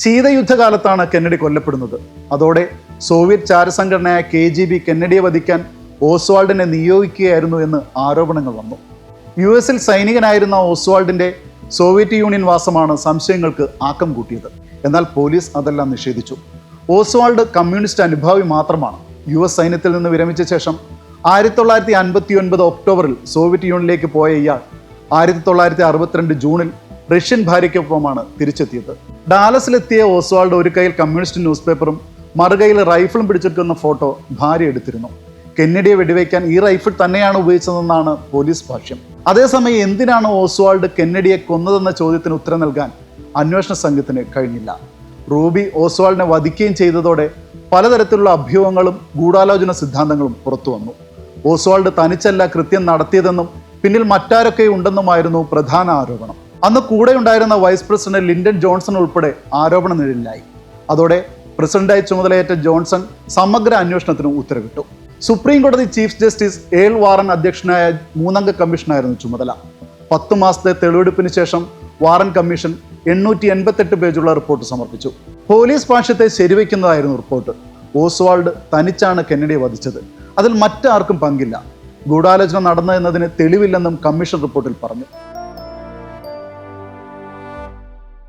ശീതയുദ്ധകാലത്താണ് Kennedy കൊല്ലപ്പെടുന്നത്. അതോടെ Soviet ചാരസംഘടനയായ KGB കെന്നഡിയെ വധിക്കാൻ ഓസ്വാൾഡിനെ നിയോഗിക്കുകയായിരുന്നു എന്ന് ആരോപണങ്ങൾ വന്നു. US സൈനികനായിരുന്ന ഓസ്വാൾഡിന്റെ സോവിയറ്റ് യൂണിയൻ വാസമാണ് സംശയങ്ങൾക്ക് ആക്കം കൂട്ടിയത്. എന്നാൽ പോലീസ് അതെല്ലാം നിഷേധിച്ചു. ഓസ്വാൾഡ് കമ്മ്യൂണിസ്റ്റ് അനുഭാവി മാത്രമാണ്. US സൈന്യത്തിൽ നിന്ന് വിരമിച്ച ശേഷം 1959 ഒക്ടോബറിൽ സോവിയറ്റ് യൂണിയനിലേക്ക് പോയ ഇയാൾ 1962 ജൂണിൽ റഷ്യൻ ഭാര്യയ്ക്കൊപ്പമാണ് തിരിച്ചെത്തിയത്. ഡാലസിലെത്തിയ ഓസ്വാൾഡ് ഒരു കയ്യിൽ കമ്മ്യൂണിസ്റ്റ് ന്യൂസ് പേപ്പറും മറുകൈയിൽ റൈഫിളും പിടിച്ചെടുക്കുന്ന ഫോട്ടോ ഭാര്യ എടുത്തിരുന്നു. കെന്നഡിയെ വെടിവെക്കാൻ ഈ റൈഫിൾ തന്നെയാണ് ഉപയോഗിച്ചതെന്നാണ് പോലീസ് ഭാഷ്യം. അതേസമയം എന്തിനാണ് ഓസ്വാൾഡ് കെന്നഡിയെ കൊന്നതെന്ന ചോദ്യത്തിന് ഉത്തരം നൽകാൻ അന്വേഷണ സംഘത്തിന് കഴിഞ്ഞില്ല. റൂബി ഓസ്വാൾഡിനെ വധിക്കുകയും ചെയ്തതോടെ പലതരത്തിലുള്ള അഭ്യൂഹങ്ങളും ഗൂഢാലോചന സിദ്ധാന്തങ്ങളും പുറത്തു വന്നു. ഓസ്വാൾഡ് തനിച്ചല്ല കൃത്യം നടത്തിയതെന്നും പിന്നിൽ മറ്റാരൊക്കെ ഉണ്ടെന്നുമായിരുന്നു പ്രധാന ആരോപണം. അന്ന് കൂടെ ഉണ്ടായിരുന്ന വൈസ് പ്രസിഡന്റ് ലിൻഡൻ ജോൺസൺ ഉൾപ്പെടെ ആരോപണ നിഴലിലായി. അതോടെ പ്രസിഡന്റായി ചുമതലയേറ്റ ജോൺസൺ സമഗ്ര അന്വേഷണത്തിന് ഉത്തരവിട്ടു. സുപ്രീം കോടതി ചീഫ് ജസ്റ്റിസ് എൽ വാറൻ അധ്യക്ഷനായ 3-അംഗ കമ്മീഷനായിരുന്നു ചുമതല. 10 മാസത്തെ തെളിവെടുപ്പിന് ശേഷം വാറൻ കമ്മീഷൻ 888 പേജുള്ള റിപ്പോർട്ട് സമർപ്പിച്ചു. പോലീസ് ഭാഷ്യത്തെ ശരിവെക്കുന്നതായിരുന്നു റിപ്പോർട്ട്. ഓസ്വാൾഡ് തനിച്ചാണ് കെന്നഡിയെ വധിച്ചത്. അതിൽ മറ്റാർക്കും പങ്കില്ല. ഗൂഢാലോചന നടന്നതെന്നതിന് തെളിവില്ലെന്നും കമ്മീഷൻ റിപ്പോർട്ടിൽ പറഞ്ഞു.